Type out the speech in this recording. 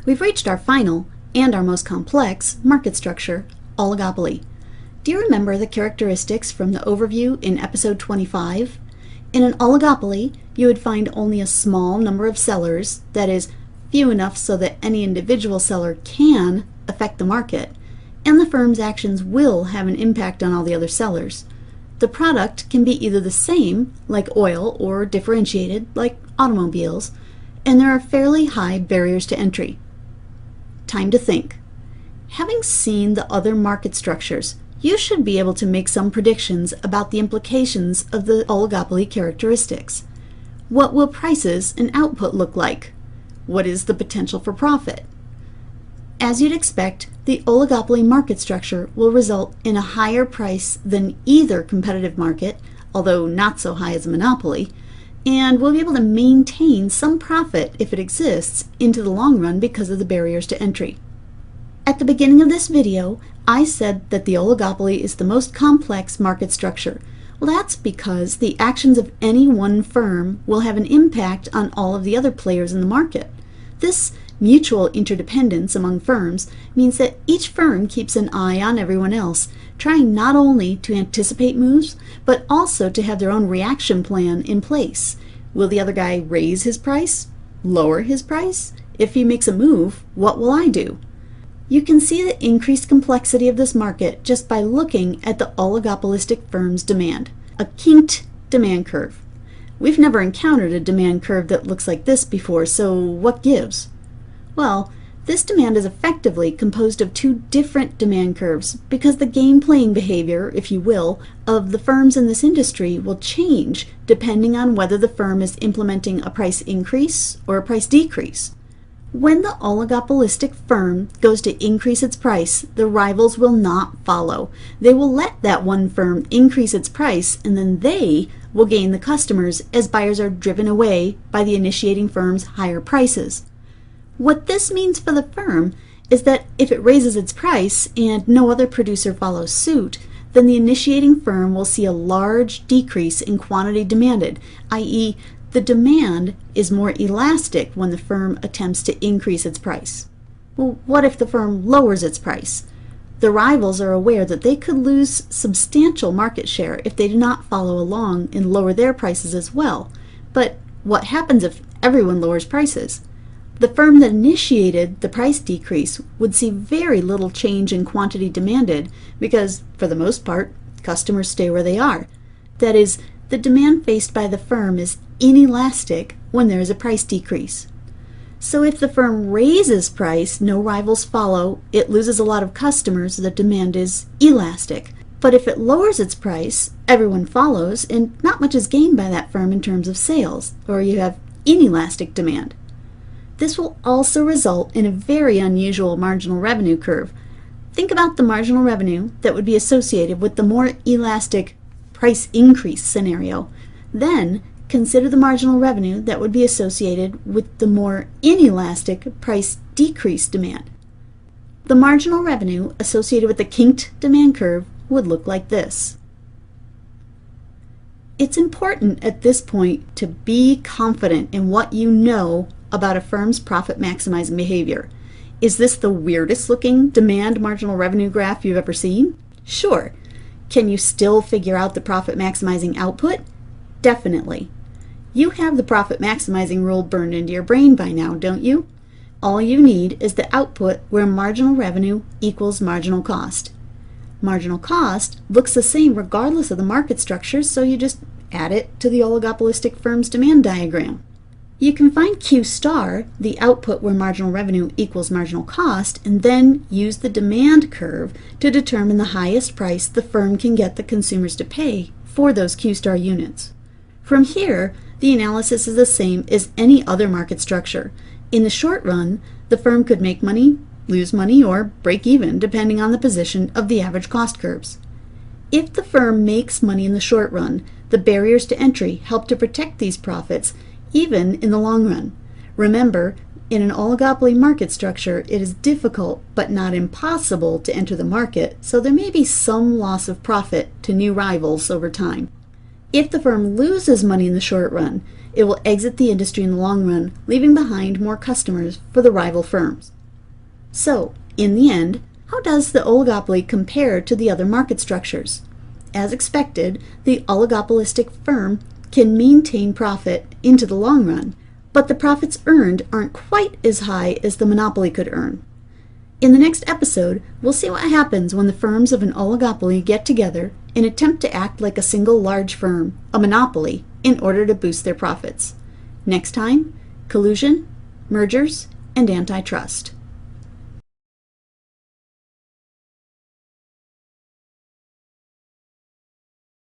We've reached our final, and our most complex, market structure, oligopoly. Do you remember the characteristics from the overview in episode 25? In an oligopoly, you would find only a small number of sellers, that is, few enough so that any individual seller can affect the market, and the firm's actions will have an impact on all the other sellers. The product can be either the same, like oil, or differentiated, like automobiles, and there are fairly high barriers to entry. Time to think. Having seen the other market structures, you should be able to make some predictions about the implications of the oligopoly characteristics. What will prices and output look like? What is the potential for profit? As you'd expect, the oligopoly market structure will result in a higher price than either competitive market, although not so high as a monopoly, and will be able to maintain some profit if it exists into the long run because of the barriers to entry. At the beginning of this video, I said that the oligopoly is the most complex market structure. Well, that's because the actions of any one firm will have an impact on all of the other players in the market. This mutual interdependence among firms means that each firm keeps an eye on everyone else, trying not only to anticipate moves, but also to have their own reaction plan in place. Will the other guy raise his price? Lower his price? If he makes a move, what will I do? You can see the increased complexity of this market just by looking at the oligopolistic firm's demand, a kinked demand curve. We've never encountered a demand curve that looks like this before, so what gives? Well, this demand is effectively composed of two different demand curves because the game playing behavior, if you will, of the firms in this industry will change depending on whether the firm is implementing a price increase or a price decrease. When the oligopolistic firm goes to increase its price, the rivals will not follow. They will let that one firm increase its price, and then they will gain the customers as buyers are driven away by the initiating firm's higher prices. What this means for the firm is that if it raises its price and no other producer follows suit, then the initiating firm will see a large decrease in quantity demanded, i.e., the demand is more elastic when the firm attempts to increase its price. Well, what if the firm lowers its price? The rivals are aware that they could lose substantial market share if they do not follow along and lower their prices as well. But what happens if everyone lowers prices? The firm that initiated the price decrease would see very little change in quantity demanded because, for the most part, customers stay where they are. That is, the demand faced by the firm is inelastic when there is a price decrease. So if the firm raises price, no rivals follow, it loses a lot of customers, the demand is elastic. But if it lowers its price, everyone follows, and not much is gained by that firm in terms of sales, or you have inelastic demand. This will also result in a very unusual marginal revenue curve. Think about the marginal revenue that would be associated with the more elastic price increase scenario. Then consider the marginal revenue that would be associated with the more inelastic price decrease demand. The marginal revenue associated with the kinked demand curve would look like this. It's important at this point to be confident in what you know about a firm's profit maximizing behavior. Is this the weirdest looking demand marginal revenue graph you've ever seen? Sure. Can you still figure out the profit maximizing output? Definitely. You have the profit maximizing rule burned into your brain by now, don't you? All you need is the output where marginal revenue equals marginal cost. Marginal cost looks the same regardless of the market structure, so you just add it to the oligopolistic firm's demand diagram. You can find Q star, the output where marginal revenue equals marginal cost, and then use the demand curve to determine the highest price the firm can get the consumers to pay for those Q star units. From here, the analysis is the same as any other market structure. In the short run, the firm could make money, lose money, or break even, depending on the position of the average cost curves. If the firm makes money in the short run, the barriers to entry help to protect these profits even in the long run. Remember, in an oligopoly market structure, it is difficult but not impossible to enter the market, so there may be some loss of profit to new rivals over time. If the firm loses money in the short run, It will exit the industry in the long run, leaving behind more customers for the rival firms. So, in the end, how does the oligopoly compare to the other market structures? As expected, the oligopolistic firm can maintain profit into the long run, but the profits earned aren't quite as high as the monopoly could earn. In the next episode, we'll see what happens when the firms of an oligopoly get together and attempt to act like a single large firm, a monopoly, in order to boost their profits. Next time, collusion, mergers, and antitrust.